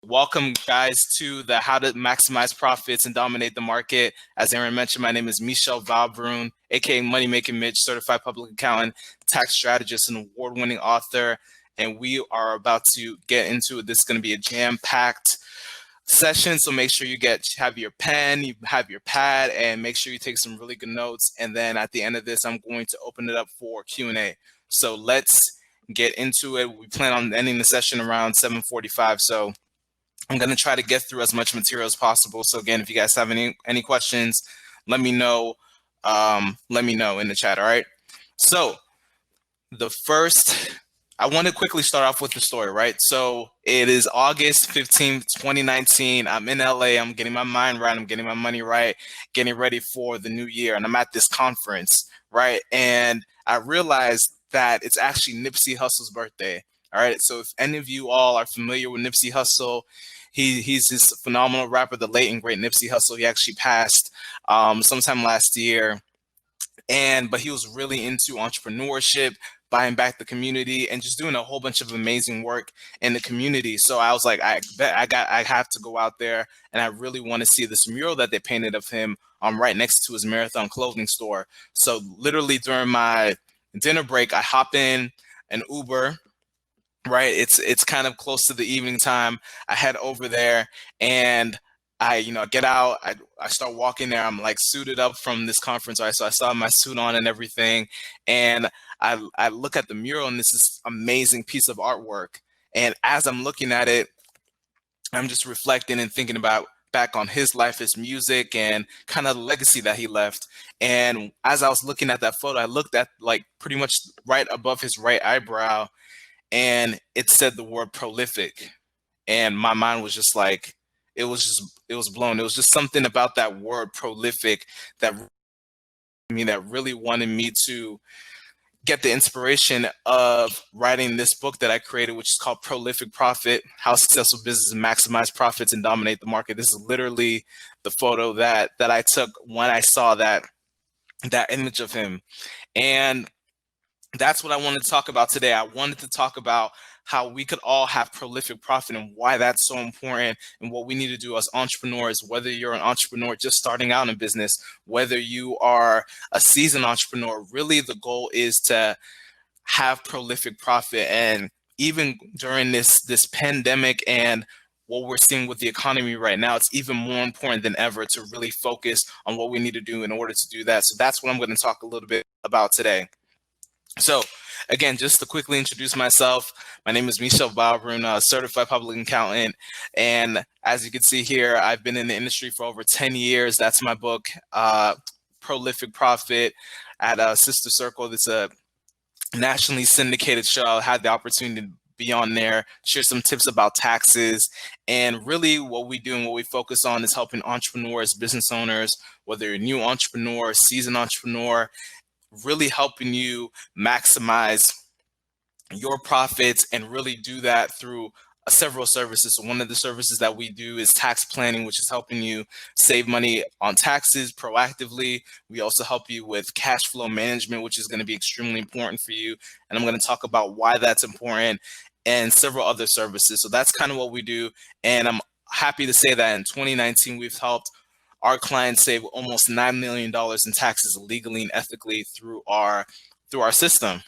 Welcome, guys, to the How to Maximize Profits and Dominate the Market. As Aaron mentioned, my name is Michel Valbrun, aka Money Making Mitch, certified public accountant, tax strategist, and award-winning author. And we are about to get into it. This is going to be a jam-packed session, so make sure you have your pen, you have your pad, and make sure you take some really good notes. And then at the end of this, I'm going to open it up for Q&A. So let's get into it. We plan on ending the session around 7:45. So I'm going to try to get through as much material as possible. So again, if you guys have any questions, let me know. Let me know in the chat. All right. So I want to quickly start off with the story, right? So it is August 15th, 2019. I'm in LA. I'm getting my mind right. I'm getting my money right, getting ready for the new year. And I'm at this conference, right? And I realized that it's actually Nipsey Hussle's birthday. All right. So if any of you all are familiar with Nipsey Hussle, he's this phenomenal rapper, the late and great Nipsey Hussle. He actually passed sometime last year. But he was really into entrepreneurship, buying back the community, and just doing a whole bunch of amazing work in the community. So I was like, I have to go out there, and I really want to see this mural that they painted of him right next to his Marathon clothing store. So literally during my dinner break, I hop in an Uber. Right, it's kind of close to the evening time. I head over there, and I get out. I start walking there. I'm like suited up from this conference, right? So I saw my suit on and everything, and I look at the mural, and this is amazing piece of artwork. And as I'm looking at it, I'm just reflecting and thinking about back on his life, his music, and kind of the legacy that he left. And as I was looking at that photo, I looked at like pretty much right above his right eyebrow, and it said the word prolific, and my mind was just like, it was blown. It was just something about that word prolific that really wanted me to get the inspiration of writing this book that I created, which is called Prolific Profit: How Successful Businesses Maximize Profits and Dominate the Market. This is literally the photo that I took when I saw that image of him. And that's what I wanted to talk about today. I wanted to talk about how we could all have prolific profit and why that's so important, and what we need to do as entrepreneurs, whether you're an entrepreneur just starting out in business, whether you are a seasoned entrepreneur. Really, the goal is to have prolific profit. And even during this pandemic and what we're seeing with the economy right now, it's even more important than ever to really focus on what we need to do in order to do that. So that's what I'm going to talk a little bit about today. So again, just to quickly introduce myself, my name is Michel Valbrun, a certified public accountant. And as you can see here, I've been in the industry for over 10 years. That's my book, Prolific Profit, at Sister Circle. It's a nationally syndicated show. I had the opportunity to be on there, share some tips about taxes. And really what we do and what we focus on is helping entrepreneurs, business owners, whether you're a new entrepreneur, seasoned entrepreneur, really helping you maximize your profits, and really do that through several services. So one of the services that we do is tax planning, which is helping you save money on taxes proactively. We also help you with cash flow management, which is going to be extremely important for you. And I'm going to talk about why that's important, and several other services. So that's kind of what we do. And I'm happy to say that in 2019, we've helped our clients save almost $9 million in taxes legally and ethically through our system.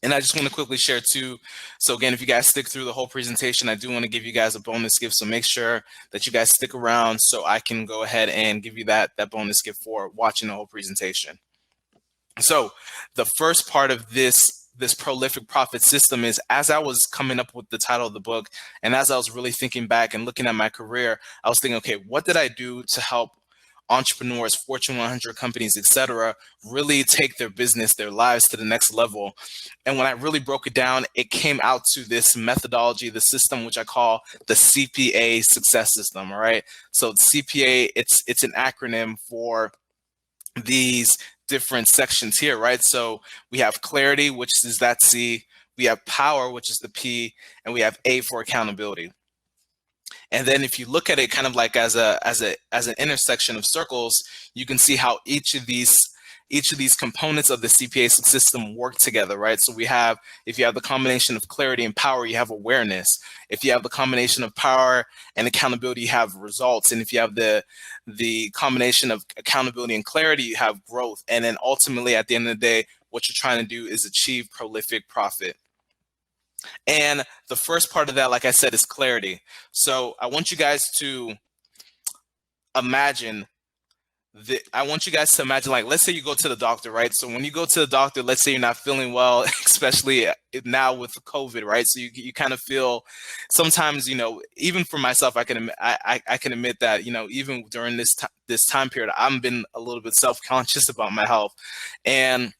And I just want to quickly share too. So again, if you guys stick through the whole presentation, I do want to give you guys a bonus gift. So make sure that you guys stick around so I can go ahead and give you that bonus gift for watching the whole presentation. So the first part of this prolific profit system is, as I was coming up with the title of the book, and as I was really thinking back and looking at my career, I was thinking, okay, what did I do to help entrepreneurs, Fortune 100 companies, etc., really take their business, their lives to the next level? And when I really broke it down, it came out to this methodology, the system, which I call the CPA Success System. All right. So CPA, it's an acronym for these different sections here, right? So we have clarity, which is that C, we have power, which is the P, and we have A for accountability. And then if you look at it kind of like as an intersection of circles, you can see how each of these each of these components of the CPA system work together, right? So we have, if you have the combination of clarity and power, you have awareness. If you have the combination of power and accountability, you have results. And if you have the combination of accountability and clarity, you have growth. And then ultimately, at the end of the day, what you're trying to do is achieve prolific profit. And the first part of that, like I said, is clarity. So I want you guys to imagine I want you guys to imagine, like, let's say you go to the doctor, right? So when you go to the doctor, let's say you're not feeling well, especially now with COVID, right? So you kind of feel sometimes, even for myself, I can admit that, even during this time period, I've been a little bit self-conscious about my health. And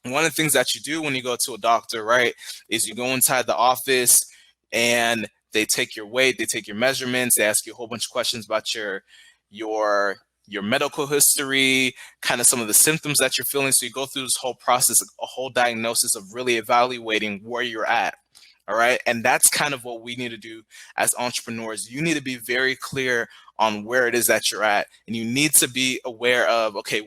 one of the things that you do when you go to a doctor, right, is you go inside the office and they take your weight, they take your measurements, they ask you a whole bunch of questions about your medical history, kind of some of the symptoms that you're feeling. So you go through this whole process, a whole diagnosis of really evaluating where you're at. All right. And that's kind of what we need to do as entrepreneurs. You need to be very clear on where it is that you're at. And you need to be aware of, okay,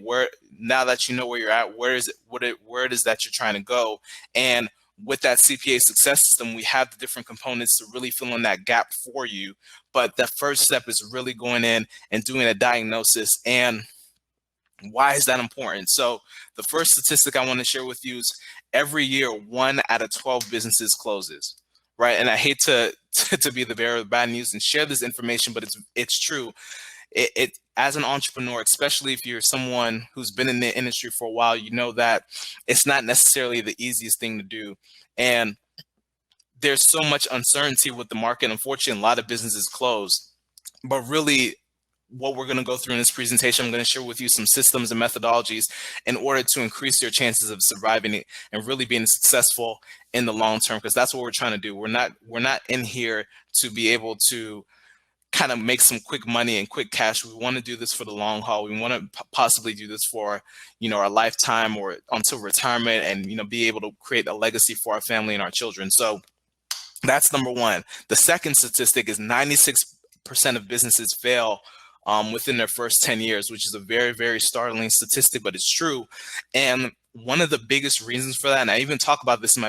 now that you know where you're at, where it is that you're trying to go. And with that CPA Success System, we have the different components to really fill in that gap for you. But the first step is really going in and doing a diagnosis. And why is that important? So the first statistic I want to share with you is every year, 1 out of 12 businesses closes, right? And I hate to be the bearer of bad news and share this information, but it's true. It as an entrepreneur, especially if you're someone who's been in the industry for a while, you know that it's not necessarily the easiest thing to do. And there's so much uncertainty with the market. Unfortunately, a lot of businesses close. But really, what we're going to go through in this presentation, I'm going to share with you some systems and methodologies in order to increase your chances of surviving it and really being successful in the long term, because that's what we're trying to do. We're not in here to be able to kind of make some quick money and quick cash. We want to do this for the long haul. We want to possibly do this for, our lifetime or until retirement, and, be able to create a legacy for our family and our children. So that's number one. The second statistic is 96% of businesses fail within their first 10 years, which is a very, very startling statistic, but it's true. And one of the biggest reasons for that, and I even talk about this in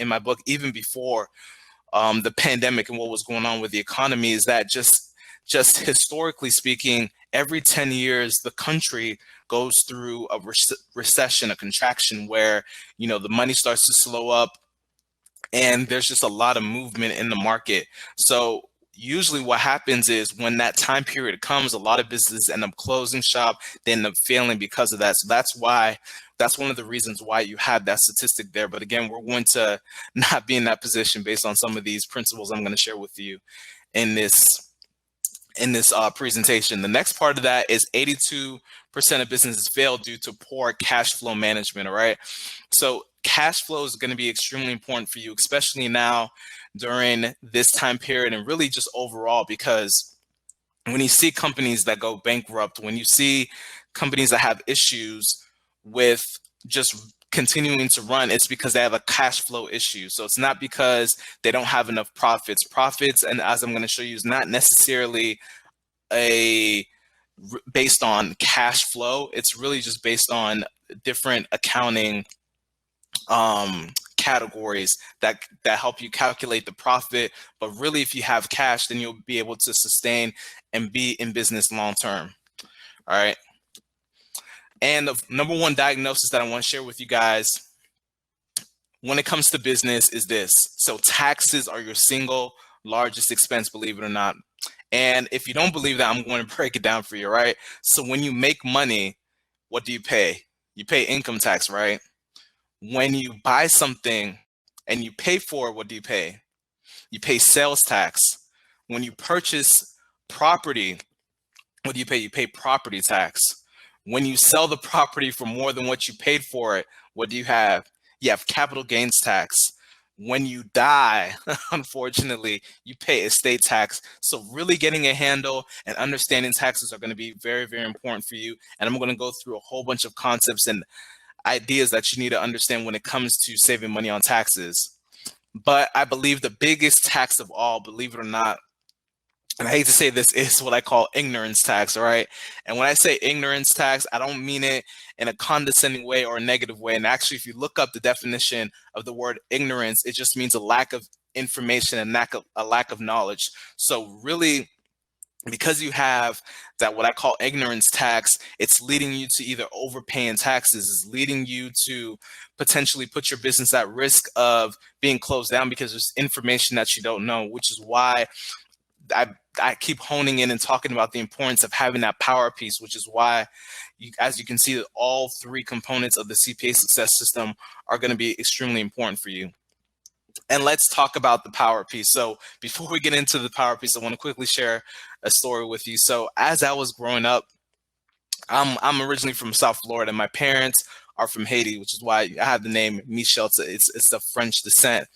my book, even before the pandemic and what was going on with the economy, is that just historically speaking, every 10 years, the country goes through a recession, a contraction where, the money starts to slow up and there's just a lot of movement in the market. So usually what happens is when that time period comes, a lot of businesses end up closing shop, they end up failing because of that. So that's one of the reasons why you have that statistic there. But again, we're going to not be in that position based on some of these principles I'm going to share with you in this presentation. The next part of that is 82% of businesses fail due to poor cash flow management. All right. So cash flow is going to be extremely important for you, especially now during this time period, and really just overall, because when you see companies that go bankrupt, when you see companies that have issues with just continuing to run, it's because they have a cash flow issue. So it's not because they don't have enough profits. And as I'm going to show you, is not necessarily based on cash flow. It's really just based on different accounting categories that help you calculate the profit. But really, if you have cash, then you'll be able to sustain and be in business long term. All right. And the number one diagnosis that I want to share with you guys when it comes to business is this. So taxes are your single largest expense, believe it or not. And if you don't believe that, I'm going to break it down for you, right? So when you make money, what do you pay? You pay income tax, right? When you buy something and you pay for it, what do you pay? You pay sales tax. When you purchase property, what do you pay? You pay property tax. When you sell the property for more than what you paid for it, what do you have? You have capital gains tax. When you die, unfortunately, you pay estate tax. So really getting a handle and understanding taxes are going to be very, very important for you. And I'm going to go through a whole bunch of concepts and ideas that you need to understand when it comes to saving money on taxes. But I believe the biggest tax of all, believe it or not, and I hate to say this, is what I call ignorance tax, all right? And when I say ignorance tax, I don't mean it in a condescending way or a negative way. And actually, if you look up the definition of the word ignorance, it just means a lack of information and a lack of knowledge. So really, because you have that what I call ignorance tax, it's leading you to either overpaying taxes, is leading you to potentially put your business at risk of being closed down because there's information that you don't know, which is why I, I keep honing in and talking about the importance of having that power piece, which is why, as you can see, that all three components of the CPA Success System are going to be extremely important for you. And let's talk about the power piece. So before we get into the power piece, I want to quickly share a story with you. So as I was growing up, I'm originally from South Florida. My parents are from Haiti, which is why I have the name Michel. It's the French descent.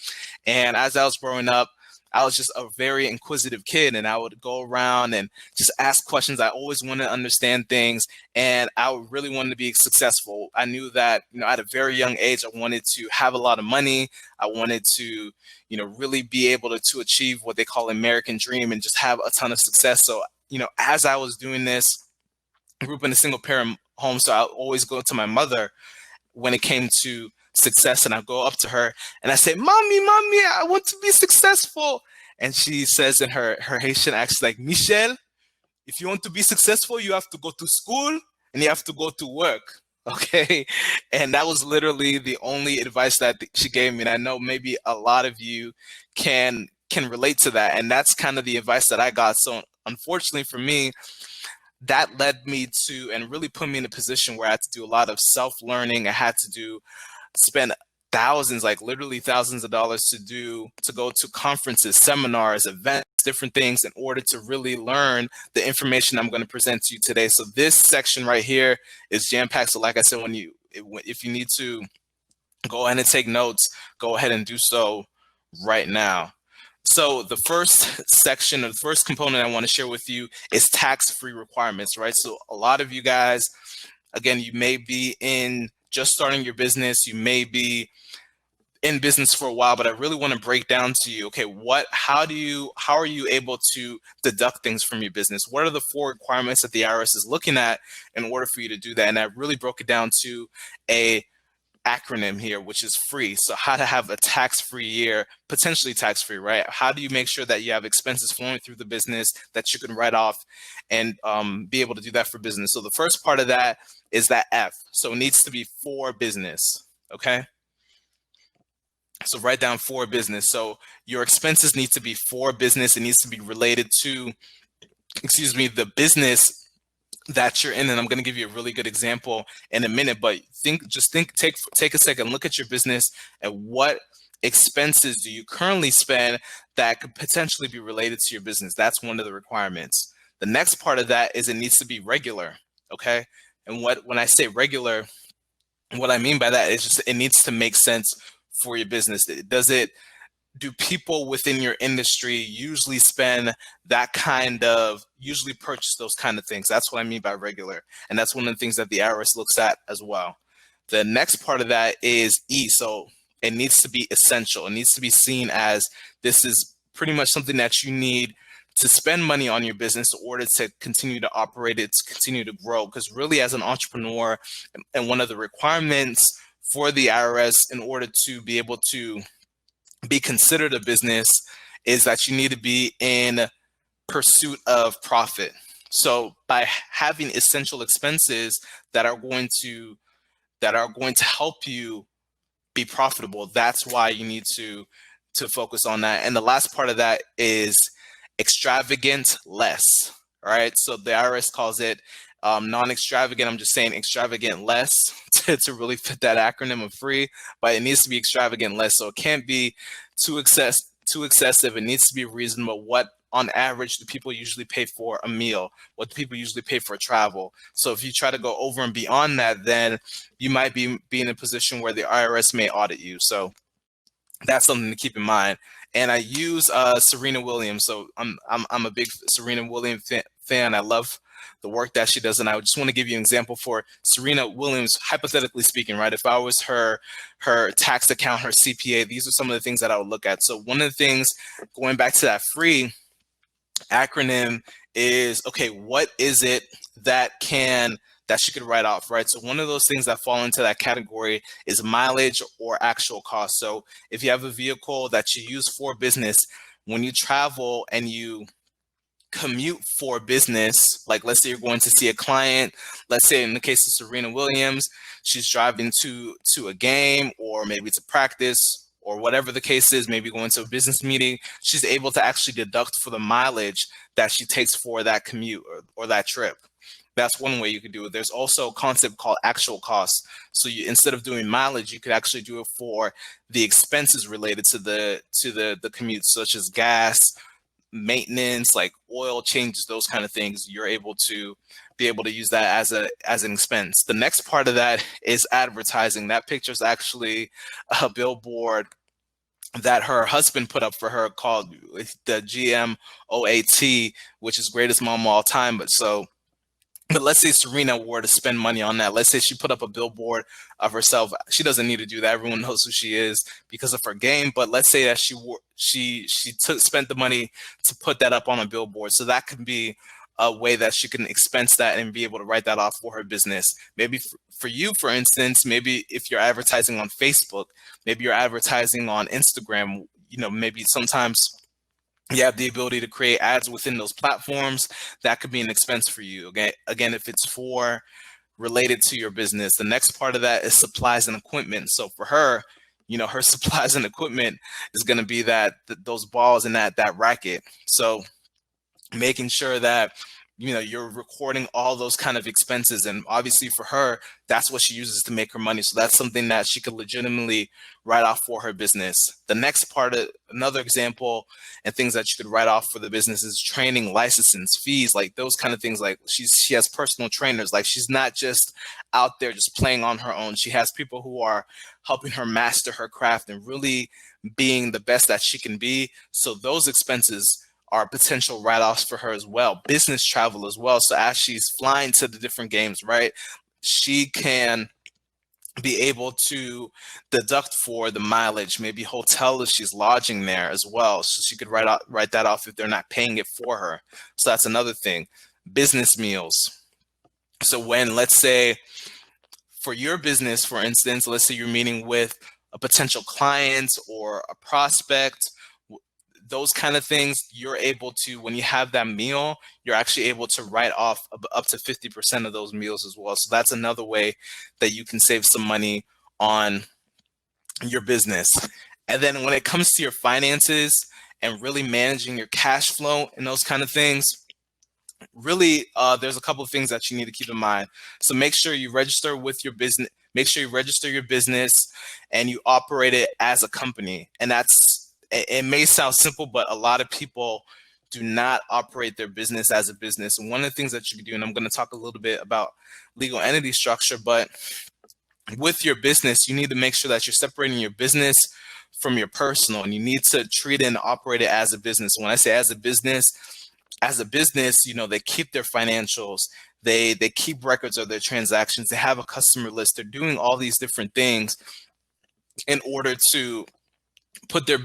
And as I was growing up, I was just a very inquisitive kid, and I would go around and just ask questions. I always wanted to understand things, and I really wanted to be successful. I knew that, at a very young age, I wanted to have a lot of money. I wanted to, really be able to achieve what they call American dream and just have a ton of success. So, as I was doing this, I grew up in a single parent home, so I always go to my mother when it came to success, and I go up to her and I say, "Mommy, mommy, I want to be successful." And she says in her Haitian accent, like, "Michel, if you want to be successful, you have to go to school and you have to go to work." Okay. And that was literally the only advice that she gave me. And I know maybe a lot of you can relate to that. And that's kind of the advice that I got. So unfortunately for me, that led me to and really put me in a position where I had to do a lot of self-learning. I had to spend thousands, like literally thousands of dollars to go to conferences, seminars, events, different things in order to really learn the information I'm going to present to you today. So this section right here is jam-packed. So like I said, if you need to go ahead and take notes, go ahead and do so right now. So the first section, or the first component I want to share with you is tax-free requirements, right? So a lot of you guys, again, you may be just starting your business, you may be in business for a while, but I really want to break down to you, okay, how are you able to deduct things from your business? What are the 4 requirements that the IRS is looking at in order for you to do that? And I really broke it down to a acronym here, which is FREE. So how to have a tax-free year, potentially tax-free, right? How do you make sure that you have expenses flowing through the business that you can write off and be able to do that for business? So the first part of that is that F. So it needs to be for business, okay? So write down for business. So your expenses need to be for business. It needs to be related to, the business that you're in. And I'm going to give you a really good example in a minute, but take a second, look at your business and what expenses do you currently spend that could potentially be related to your business. That's one of the requirements. The next part of that is it needs to be regular. Okay. And when I say regular, what I mean by that is just it needs to make sense for your business. Do people within your industry usually usually purchase those kind of things? That's what I mean by regular. And that's one of the things that the IRS looks at as well. The next part of that is E. So it needs to be essential. It needs to be seen as this is pretty much something that you need to spend money on your business in order to continue to operate it, to continue to grow. Because really, as an entrepreneur, and one of the requirements for the IRS in order to be able to be considered a business is that you need to be in pursuit of profit. So by having essential expenses that are going to help you be profitable, that's why you need to focus on that. And the last part of that is extravagant less. All right. So the IRS calls it non-extravagant. I'm just saying extravagant less to really fit that acronym of free, but it needs to be extravagant less. So it can't be too excessive. It needs to be reasonable. What on average do people usually pay for a meal? What do people usually pay for travel? So if you try to go over and beyond that, then you might be in a position where the IRS may audit you. So that's something to keep in mind. And I use Serena Williams. So I'm a big Serena Williams fan. I love the work that she does. And I just want to give you an example for Serena Williams, hypothetically speaking, right? If I was her tax account, her CPA, these are some of the things that I would look at. So one of the things, going back to that free, acronym is, okay, what is it that she could write off, right? So one of those things that fall into that category is mileage or actual cost. So if you have a vehicle that you use for business, when you travel and you commute for business, like let's say you're going to see a client, let's say in the case of Serena Williams, she's driving to a game or maybe to practice or whatever the case is, maybe going to a business meeting, she's able to actually deduct for the mileage that she takes for that commute or that trip. That's one way you could do it. There's also a concept called actual costs. So you, instead of doing mileage, you could actually do it for the expenses related to the commute, such as gas, maintenance, like oil changes, those kind of things. You're able to use that as an expense. The next part of that is advertising. That picture is actually a billboard that her husband put up for her called the GMOAT, which is greatest mom of all time. But let's say Serena were to spend money on that. Let's say she put up a billboard of herself. She doesn't need to do that. Everyone knows who she is because of her game. But let's say that she spent the money to put that up on a billboard. So that could be a way that she can expense that and be able to write that off for her business. Maybe for you, for instance, maybe if you're advertising on Facebook, maybe you're advertising on Instagram, maybe sometimes you have the ability to create ads within those platforms. That could be an expense for you. Again, if it's for related to your business. The next part of that is supplies and equipment. So for her, her supplies and equipment is going to be those balls and that racket. So making sure that you're recording all those kind of expenses, and obviously for her, that's what she uses to make her money. So that's something that she could legitimately write off for her business. The next part of another example and things that you could write off for the business is training, licenses, fees, like those kind of things. Like she has personal trainers. Like she's not just out there just playing on her own. She has people who are helping her master her craft and really being the best that she can be. So those expenses are potential write-offs for her as well. Business travel as well. So as she's flying to the different games, right, she can be able to deduct for the mileage, maybe hotel if she's lodging there as well. So she could write that off if they're not paying it for her. So that's another thing. Business meals. So when, let's say, for your business, for instance, let's say you're meeting with a potential client or a prospect, those kind of things, you're able to, when you have that meal, you're actually able to write off up to 50% of those meals as well. So that's another way that you can save some money on your business. And then when it comes to your finances and really managing your cash flow and those kind of things, really, there's a couple of things that you need to keep in mind. So make sure you register with your business. Make sure you register your business and you operate it as a company. And it may sound simple, but a lot of people do not operate their business as a business. And one of the things that you can do, and I'm going to talk a little bit about legal entity structure, but with your business, you need to make sure that you're separating your business from your personal, and you need to treat it and operate it as a business. When I say as a business, they keep their financials, they keep records of their transactions, they have a customer list, they're doing all these different things in order to put their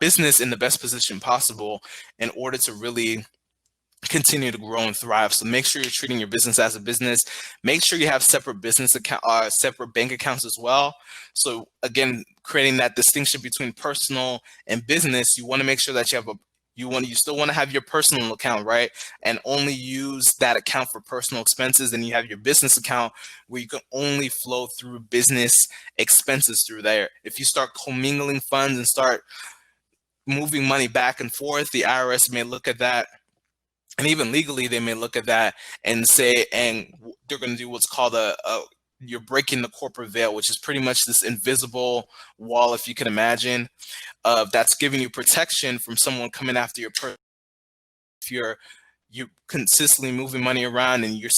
business in the best position possible in order to really continue to grow and thrive. So make sure you're treating your business as a business. Make sure you have separate business account, separate bank accounts as well. So again, creating that distinction between personal and business, you want to make sure that you still want to have your personal account, right? And only use that account for personal expenses. Then you have your business account where you can only flow through business expenses through there. If you start commingling funds and start moving money back and forth, the IRS may look at that, and even legally they may look at that and say, and they're going to do what's called you're breaking the corporate veil, which is pretty much this invisible wall, if you can imagine, that's giving you protection from someone coming after your person. If you're consistently moving money around and you're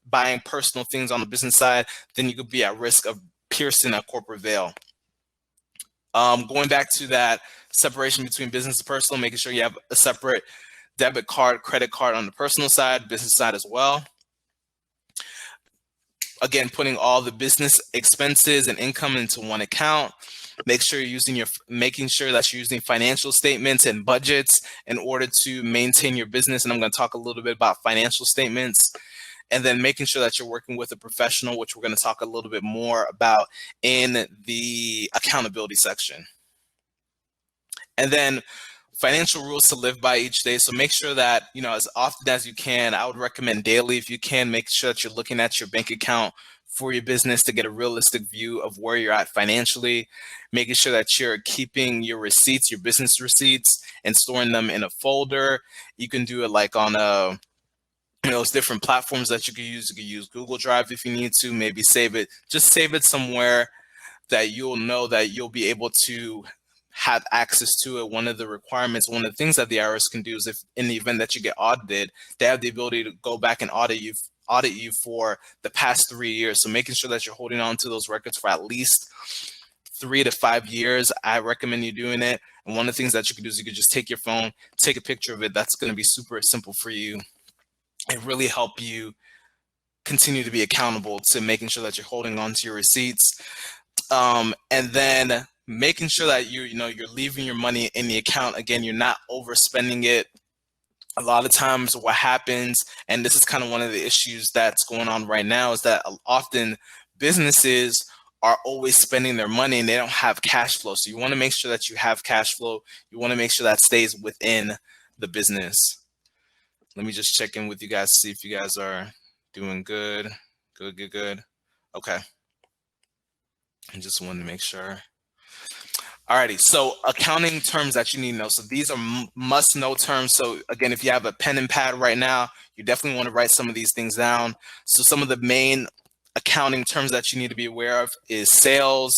buying personal things on the business side, then you could be at risk of piercing that corporate veil. Going back to that separation between business and personal, making sure you have a separate debit card, credit card on the personal side, business side as well. Again, putting all the business expenses and income into one account. making sure that you're using financial statements and budgets in order to maintain your business. And I'm going to talk a little bit about financial statements. And then making sure that you're working with a professional, which we're going to talk a little bit more about in the accountability section. And then financial rules to live by each day. So make sure that, as often as you can, I would recommend daily if you can, make sure that you're looking at your bank account for your business to get a realistic view of where you're at financially, making sure that you're keeping your receipts, your business receipts, and storing them in a folder. You can do it like on those different platforms that you can use. You can use Google Drive if you need to, maybe just save it somewhere that you'll know that you'll be able to have access to it. One of the requirements, one of the things that the IRS can do is if in the event that you get audited, they have the ability to go back and audit you for the past 3 years. So making sure that you're holding on to those records for at least 3 to 5 years, I recommend you doing it. And one of the things that you can do is you can just take your phone, take a picture of it. That's going to be super simple for you and really help you continue to be accountable to making sure that you're holding on to your receipts. And then making sure that you're leaving your money in the account. Again, you're not overspending it. A lot of times what happens, and this is kind of one of the issues that's going on right now, is that often businesses are always spending their money and they don't have cash flow. So you want to make sure that you have cash flow. You want to make sure that stays within the business. Let me just check in with you guys, see if you guys are doing good. Good. Okay. I just wanted to make sure. Alrighty, so accounting terms that you need to know. So these are must-know terms. So again, if you have a pen and pad right now, you definitely want to write some of these things down. So some of the main accounting terms that you need to be aware of is sales,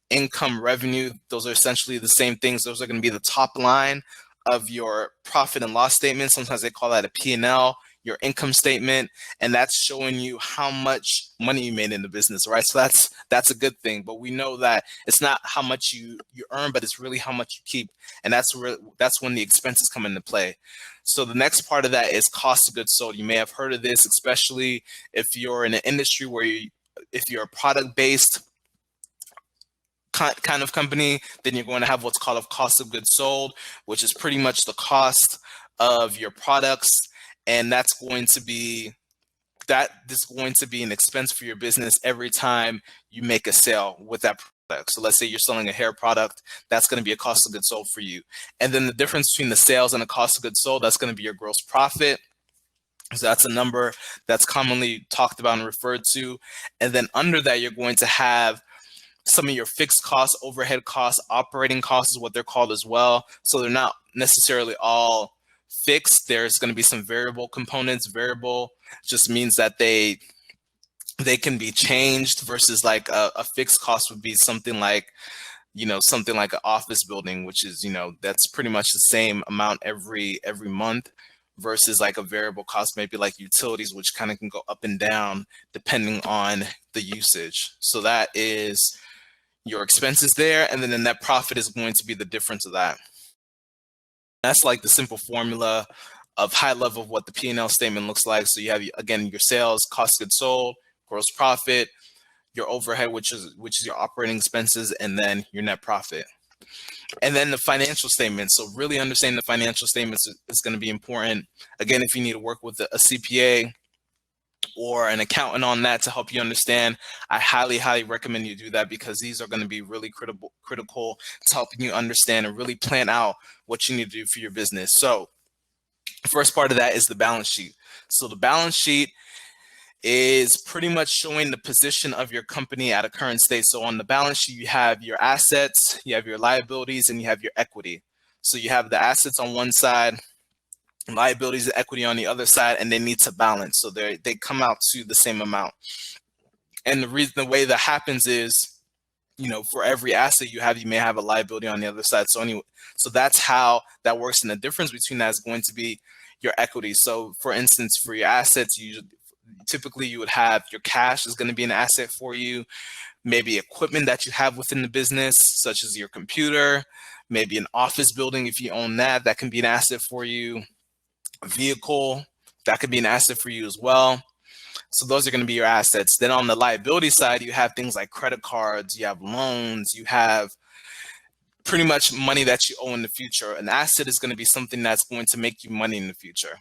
income, revenue. Those are essentially the same things. Those are going to be the top line of your profit and loss statement. Sometimes they call that a P&L, your income statement, and that's showing you how much money you made in the business, right? So that's a good thing. But we know that it's not how much you earn, but it's really how much you keep, and that's when the expenses come into play. So the next part of that is cost of goods sold. You may have heard of this, especially if you're in an industry where if you're a product-based kind of company, then you're going to have what's called a cost of goods sold, which is pretty much the cost of your products. And this is going to be an expense for your business every time you make a sale with that product. So let's say you're selling a hair product, that's going to be a cost of goods sold for you. And then the difference between the sales and the cost of goods sold, that's going to be your gross profit. So that's a number that's commonly talked about and referred to. And then under that, you're going to have some of your fixed costs, overhead costs, operating costs is what they're called as well. So they're not necessarily all fixed. There's going to be some variable components. Variable just means that they can be changed versus like a fixed cost would be something like something like an office building, which is that's pretty much the same amount every month, versus like a variable cost, maybe like utilities, which kind of can go up and down depending on the usage. So that is your expenses there, and then the net profit is going to be the difference of that. That's like the simple formula of high level of what the P&L statement looks like. So you have, again, your sales, cost of goods sold, gross profit, your overhead, which is your operating expenses, and then your net profit. And then the financial statements. So really understanding the financial statements is going to be important. Again, if you need to work with a CPA or an accountant on that to help you understand, I highly recommend you do that, because these are going to be really critical to helping you understand and really plan out what you need to do for your business. So the first part of that is the balance sheet. So the balance sheet is pretty much showing the position of your company at a current state. So on the balance sheet, you have your assets, you have your liabilities, and you have your equity. So you have the assets on one side, liabilities and equity on the other side, and they need to balance. So they come out to the same amount. And the way that happens is, for every asset you have, you may have a liability on the other side. So that's how that works. And the difference between that is going to be your equity. So for instance, for your assets, typically you would have your cash is going to be an asset for you. Maybe equipment that you have within the business, such as your computer, maybe an office building, if you own that can be an asset for you. A vehicle, that could be an asset for you as well. So those are going to be your assets. Then on the liability side, you have things like credit cards, you have loans, you have pretty much money that you owe in the future. An asset is going to be something that's going to make you money in the future.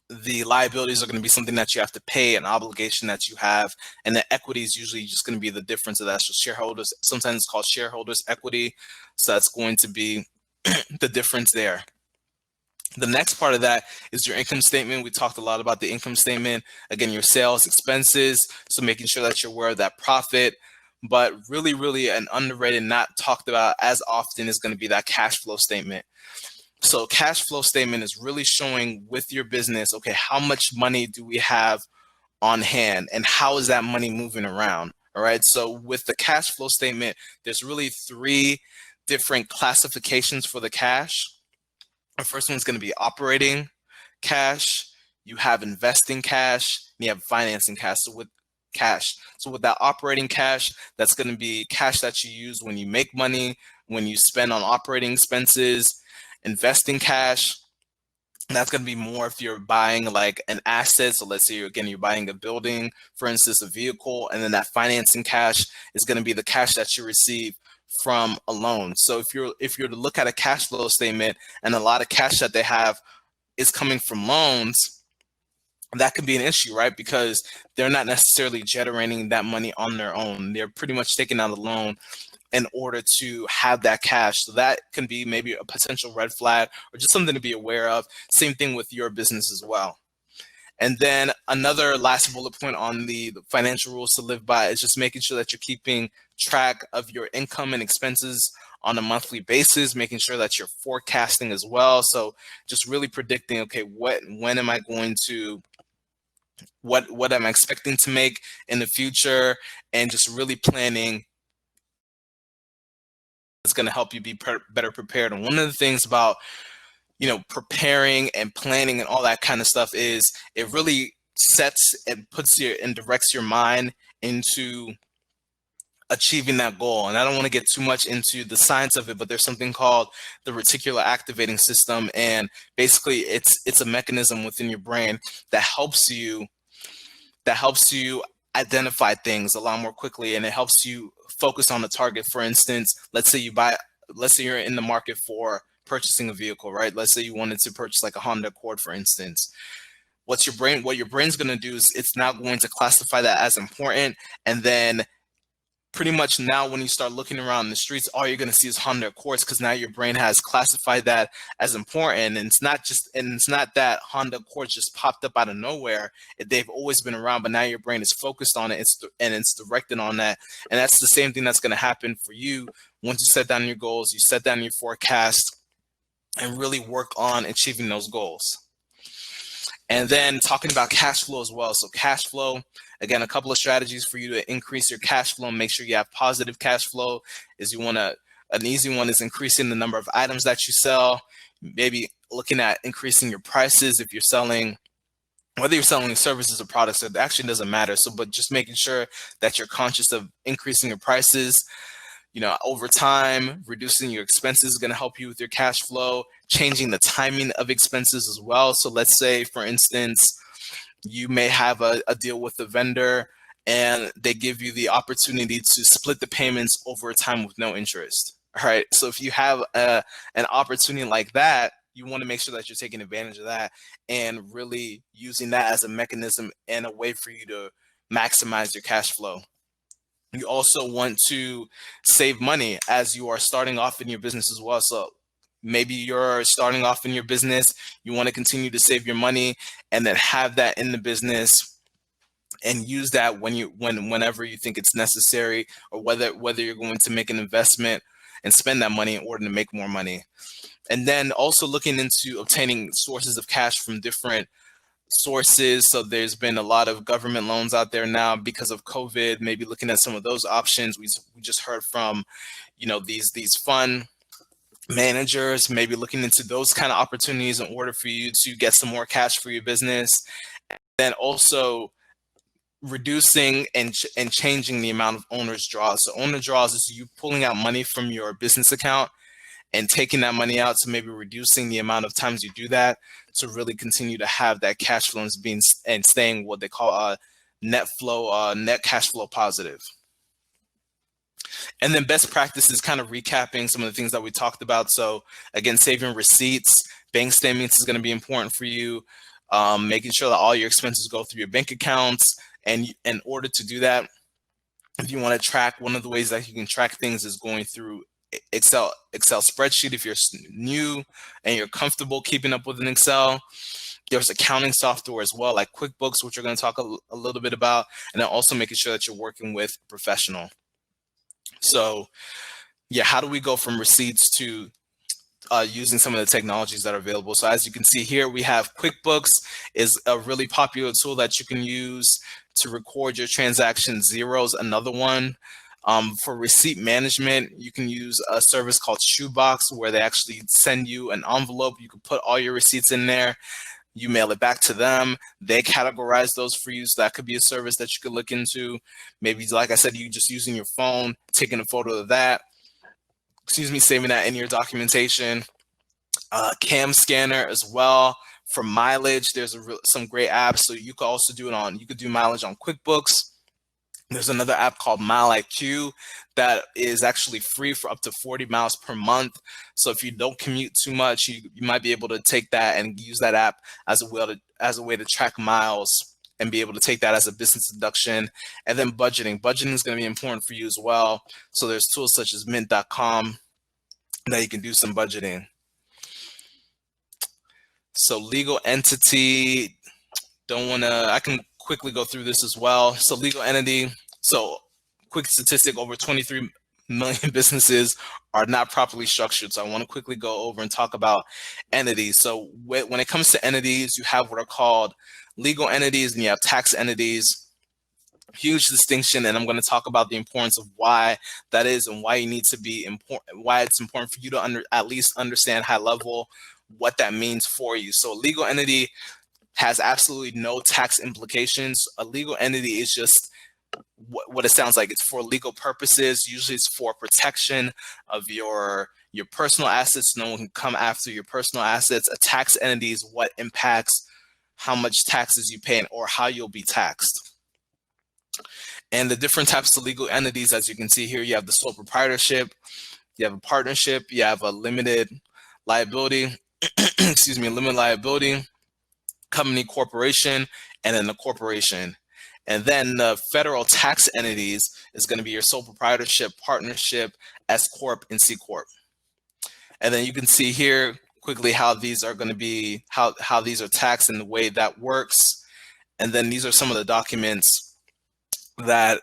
The liabilities are going to be something that you have to pay, an obligation that you have, and the equity is usually just going to be the difference of that. So shareholders, sometimes it's called shareholders equity. So that's going to be the difference there. The next part of that is your income statement. We talked a lot about the income statement. Again, your sales, expenses. So making sure that you're aware of that profit. But really, really an underrated, not talked about as often is going to be that cash flow statement. So cash flow statement is really showing with your business, okay, how much money do we have on hand and how is that money moving around? All right. So with the cash flow statement, there's really 3 different classifications for the cash. The first one's going to be operating cash, you have investing cash, and you have financing cash. So with that operating cash, that's going to be cash that you use when you make money, when you spend on operating expenses. Investing cash, that's going to be more if you're buying like an asset. So let's say you're buying a building, for instance, a vehicle, and then that financing cash is going to be the cash that you receive from a loan. So if you're to look at a cash flow statement and a lot of cash that they have is coming from loans, that could be an issue, right? Because they're not necessarily generating that money on their own. They're pretty much taking out a loan in order to have that cash. So that can be maybe a potential red flag or just something to be aware of. Same thing with your business as well. And then another last bullet point on the financial rules to live by is just making sure that you're keeping track of your income and expenses on a monthly basis, making sure that you're forecasting as well. So just really predicting, okay, when am I going to, what am I expecting to make in the future, and just really planning. It's going to help you be better prepared. And one of the things about preparing and planning and all that kind of stuff is it really sets and directs your mind into achieving that goal. And I don't want to get too much into the science of it, but there's something called the reticular activating system, and basically it's a mechanism within your brain that helps you identify things a lot more quickly, and it helps you focus on the target. For instance, let's say you're in the market for purchasing a vehicle, right? Let's say you wanted to purchase like a Honda Accord, for instance. What your brain's going to do is it's now going to classify that as important, and then pretty much now when you start looking around the streets, all you're going to see is Honda Accords, because now your brain has classified that as important. And it's not that Honda Accords just popped up out of nowhere. They've always been around, but now your brain is focused on it, and it's directed on that. And that's the same thing that's going to happen for you once you set down your goals, you set down your forecast, and really work on achieving those goals. And then talking about cash flow as well. So cash flow, again, a couple of strategies for you to increase your cash flow and make sure you have positive cash flow is an easy one is increasing the number of items that you sell, maybe looking at increasing your prices if you're selling, whether you're selling services or products, it actually doesn't matter. So, but just making sure that you're conscious of increasing your prices. Over time, reducing your expenses is going to help you with your cash flow, changing the timing of expenses as well. So let's say, for instance, you may have a deal with the vendor and they give you the opportunity to split the payments over time with no interest. All right. So if you have an opportunity like that, you want to make sure that you're taking advantage of that and really using that as a mechanism and a way for you to maximize your cash flow. You also want to save money as you are starting off in your business as well. So maybe you're starting off in your business, you want to continue to save your money and then have that in the business and use that whenever you think it's necessary, or whether you're going to make an investment and spend that money in order to make more money. And then also looking into obtaining sources of cash from different sources. So there's been a lot of government loans out there now because of COVID, maybe looking at some of those options. We just heard from, these fund managers, maybe looking into those kind of opportunities in order for you to get some more cash for your business. And then also reducing and changing the amount of owner's draws. So owner draws is you pulling out money from your business account and taking that money out, to maybe reducing the amount of times you do that to really continue to have that cash flow and staying what they call net cash flow positive. And then best practices, kind of recapping some of the things that we talked about. So again, saving receipts, bank statements is going to be important for you. Making sure that all your expenses go through your bank accounts. And in order to do that, if you want to track, one of the ways that you can track things is going through Excel spreadsheet. If you're new and you're comfortable keeping up with an Excel, there's accounting software as well, like QuickBooks, which we're going to talk a little bit about, and then also making sure that you're working with a professional. So yeah, how do we go from receipts to using some of the technologies that are available? So as you can see here, we have QuickBooks is a really popular tool that you can use to record your transactions. Xero's another one. For receipt management, you can use a service called Shoebox, where they actually send you an envelope. You can put all your receipts in there. You mail it back to them. They categorize those for you. So that could be a service that you could look into. Maybe, like I said, you just using your phone, taking a photo of that, saving that in your documentation. Cam scanner as well. For mileage, there's some great apps. So you could also do you could do mileage on QuickBooks. There's another app called MileageActual that is actually free for up to 40 miles per month. So if you don't commute too much, you might be able to take that and use that app as a way to track miles and be able to take that as a business deduction. And then budgeting. Budgeting is going to be important for you as well. So there's tools such as mint.com that you can do some budgeting. So legal entity, I can quickly go through this as well. So legal entity, so quick statistic, over 23 million businesses are not properly structured. So I want to quickly go over and talk about entities. So when it comes to entities, you have what are called legal entities and you have tax entities. Huge distinction, and I'm going to talk about the importance of why that is and why you need to be important, why it's important for you to at least understand high level what that means for you. So a legal entity has absolutely no tax implications. A legal entity is just what it sounds like. It's for legal purposes. Usually it's for protection of your personal assets. No one can come after your personal assets. A tax entity is what impacts how much taxes you pay or how you'll be taxed. And the different types of legal entities, as you can see here, you have the sole proprietorship, you have a partnership, you have a limited liability, limited liability, company, corporation, and then the corporation. And then the federal tax entities is going to be your sole proprietorship, partnership, S Corp, and C Corp. And then you can see here quickly how these are going to be, how these are taxed and the way that works. And then these are some of the documents that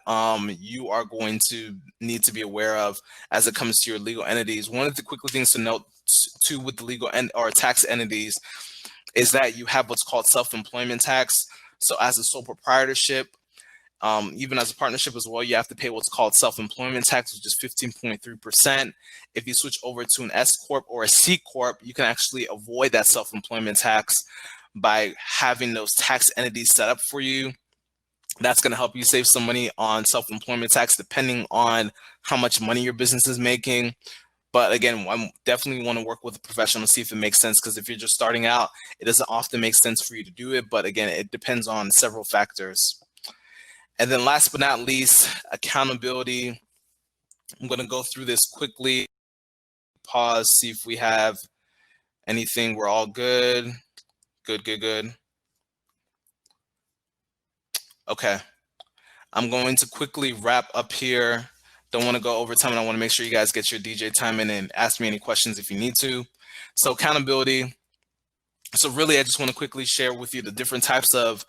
you are going to need to be aware of as it comes to your legal entities. One of the quick things to note too with the legal or tax entities is that you have what's called self-employment tax. So as a sole proprietorship, even as a partnership as well, you have to pay what's called self-employment tax, which is 15.3%. If you switch over to an S Corp or a C Corp, you can actually avoid that self-employment tax by having those tax entities set up for you. That's going to help you save some money on self-employment tax, depending on how much money your business is making. But again, I definitely want to work with a professional to see if it makes sense, because if you're just starting out, it doesn't often make sense for you to do it. But again, it depends on several factors. And then last but not least, accountability. I'm going to go through this quickly. Pause, see if we have anything. We're all good. Good. Okay. I'm going to quickly wrap up here. Don't want to go over time, and I want to make sure you guys get your DJ time in and ask me any questions if you need to. So accountability. So really, I just want to quickly share with you the different types of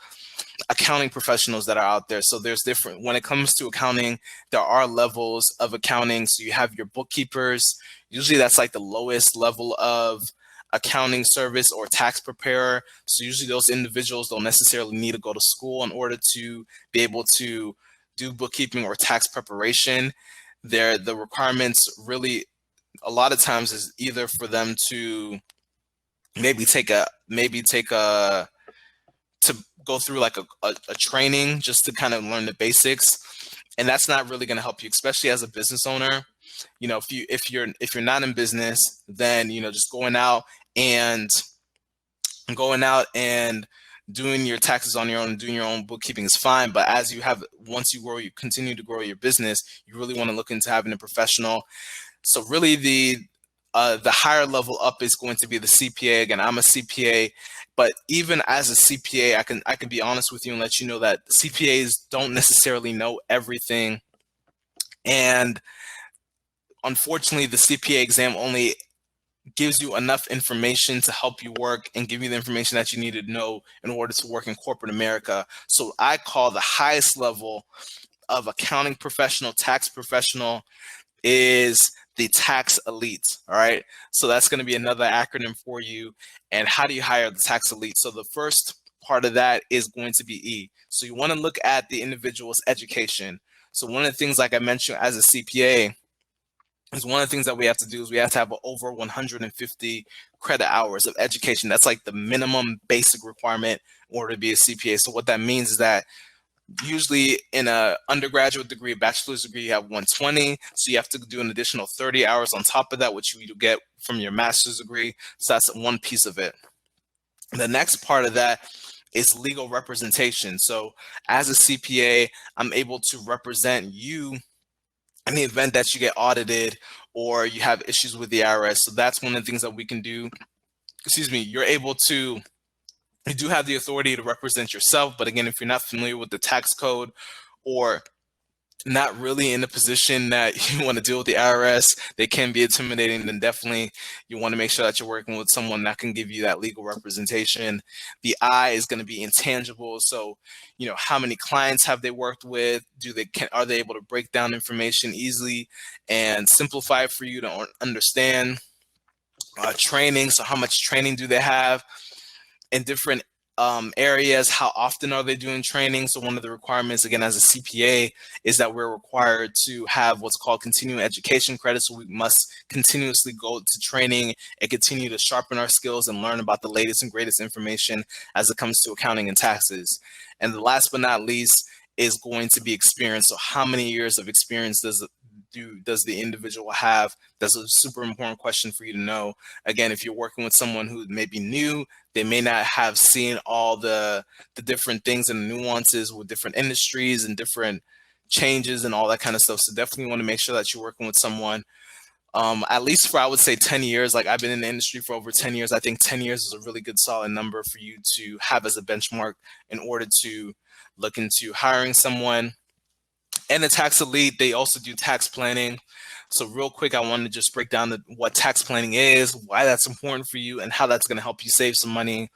accounting professionals that are out there. So there's different, when it comes to accounting, there are levels of accounting. So you have your bookkeepers. Usually that's like the lowest level of accounting service or tax preparer. So usually those individuals don't necessarily need to go to school in order to be able to do bookkeeping or tax preparation. The requirements really a lot of times is either for them to maybe to go through like a training just to kind of learn the basics. And that's not really going to help you, especially as a business owner. You know, if you're not in business, then, you know, just going out and doing your taxes on your own and doing your own bookkeeping is fine. But once you grow, you continue to grow your business, you really want to look into having a professional. So really the higher level up is going to be the CPA. Again, I'm a CPA, but even as a CPA, I can be honest with you and let you know that CPAs don't necessarily know everything. And unfortunately, the CPA exam only gives you enough information to help you work and give you the information that you need to know in order to work in corporate America. So I call the highest level of accounting professional, tax professional, is the tax elite. All right. So that's going to be another acronym for you. And how do you hire the tax elite? So the first part of that is going to be E. So you want to look at the individual's education. So one of the things, like I mentioned, as a CPA, is one of the things that we have to do is we have to have over 150 credit hours of education. That's like the minimum basic requirement in order to be a CPA. So what that means is that usually in a undergraduate degree, a bachelor's degree, you have 120. So you have to do an additional 30 hours on top of that, which you get from your master's degree. So that's one piece of it. The next part of that is legal representation. So as a CPA, I'm able to represent you in the event that you get audited or you have issues with the IRS. So that's one of the things that we can do. Excuse me, you do have the authority to represent yourself, but again, if you're not familiar with the tax code or not really in a position that you want to deal with the IRS, they can be intimidating, then definitely you want to make sure that you're working with someone that can give you that legal representation. The I is going to be intangible. So, how many clients have they worked with? Are they able to break down information easily and simplify it for you to understand? Training. So how much training do they have in different areas? How often are they doing training? So one of the requirements, again, as a CPA, is that we're required to have what's called continuing education credits. So we must continuously go to training and continue to sharpen our skills and learn about the latest and greatest information as it comes to accounting and taxes. And the last but not least is going to be experience. So how many years of experience does the individual have? That's a super important question for you to know. Again, if you're working with someone who may be new, they may not have seen all the different things and nuances with different industries and different changes and all that kind of stuff. So definitely want to make sure that you're working with someone at least for, I would say, 10 years. Like I've been in the industry for over 10 years. I think 10 years is a really good solid number for you to have as a benchmark in order to look into hiring someone. And the tax elite, they also do tax planning. So real quick, I want to just break down what tax planning is, why that's important for you, and how that's going to help you save some money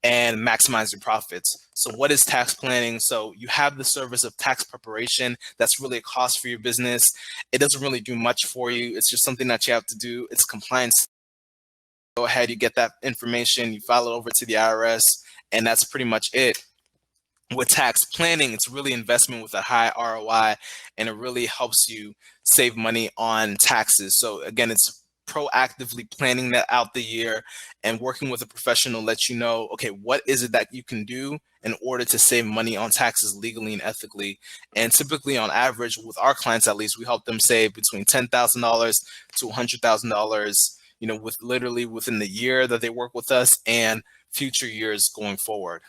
and maximize your profits. So what is tax planning? So you have the service of tax preparation. That's really a cost for your business. It doesn't really do much for you. It's just something that you have to do. It's compliance. Go ahead, you get that information, you file it over to the IRS, and that's pretty much it. With tax planning, it's really investment with a high ROI, and it really helps you save money on taxes. So again, it's proactively planning that out the year and working with a professional let you know, okay, what is it that you can do in order to save money on taxes legally and ethically. And typically on average with our clients, at least, we help them save between $10,000 to $100,000, within the year that they work with us and future years going forward.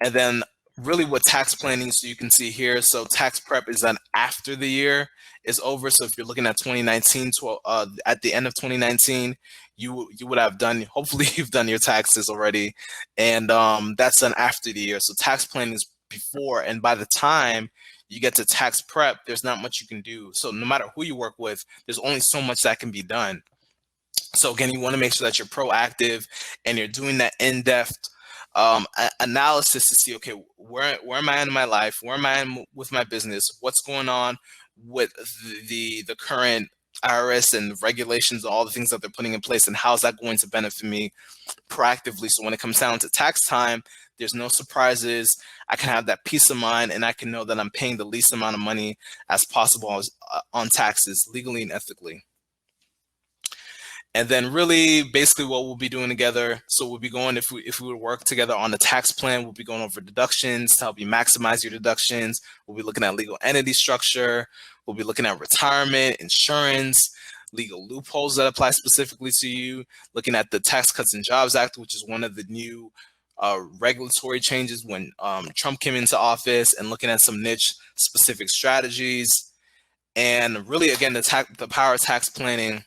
And then really what tax planning, so you can see here, so tax prep is done after the year is over. So if you're looking at 2019, at the end of 2019, you would have done, hopefully you've done your taxes already. And that's done after the year. So tax planning is before, and by the time you get to tax prep, there's not much you can do. So no matter who you work with, there's only so much that can be done. So again, you want to make sure that you're proactive and you're doing that in-depth analysis to see, okay, where am I in my life? Where am I with my business? What's going on with the current IRS and regulations, all the things that they're putting in place, and how is that going to benefit me proactively? So when it comes down to tax time, there's no surprises. I can have that peace of mind, and I can know that I'm paying the least amount of money as possible on taxes, legally and ethically. And then really basically what we'll be doing together, so we'll be going, if we would work together on the tax plan, we'll be going over deductions to help you maximize your deductions. We'll be looking at legal entity structure. We'll be looking at retirement, insurance, legal loopholes that apply specifically to you, looking at the Tax Cuts and Jobs Act, which is one of the new regulatory changes when Trump came into office, and looking at some niche specific strategies. And really, again, the power of tax planning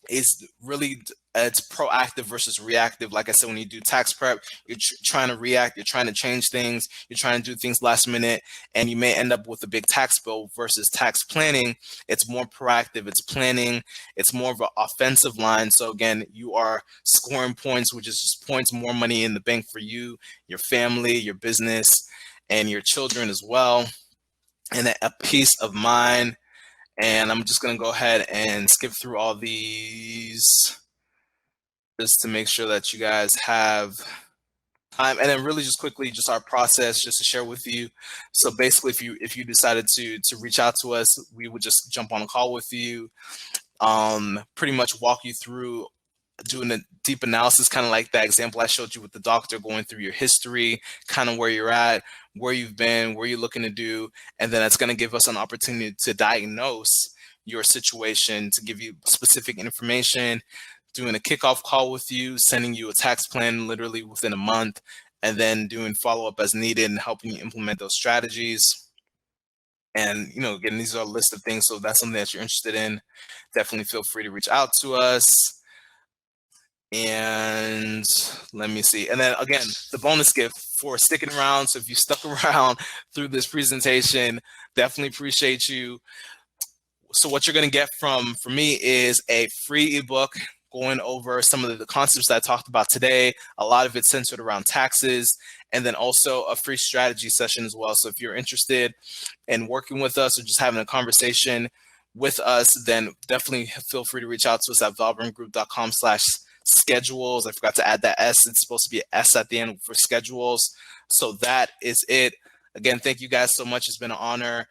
is really, it's proactive versus reactive. Like I said, when you do tax prep, you're trying to react, you're trying to change things, you're trying to do things last minute, and you may end up with a big tax bill. Versus tax planning, it's more proactive, it's planning, it's more of an offensive line. So again, you are scoring points, which is just points, more money in the bank for you, your family, your business, and your children as well, and a peace of mind. And I'm just going to go ahead and skip through all these just to make sure that you guys have time. And then really just quickly, just our process, just to share with you. So basically, if you decided to reach out to us, we would just jump on a call with you, pretty much walk you through doing a deep analysis, kind of like that example I showed you with the doctor, going through your history, kind of where you're at, where you've been, where you're looking to do. And then it's going to give us an opportunity to diagnose your situation, to give you specific information, doing a kickoff call with you, sending you a tax plan literally within a month, and then doing follow-up as needed and helping you implement those strategies. And, again, these are a list of things. So if that's something that you're interested in, definitely feel free to reach out to us. And let me see. And then again, the bonus gift for sticking around. So if you stuck around through this presentation, definitely appreciate you. So what you're going to get from me is a free ebook going over some of the concepts that I talked about today. A lot of it centered around taxes, and then also a free strategy session as well. So if you're interested in working with us or just having a conversation with us, then definitely feel free to reach out to us at valbrungroup.com/schedules. I forgot to add that S. It's supposed to be an S at the end for schedules. So that is it. Again, thank you guys so much. It's been an honor.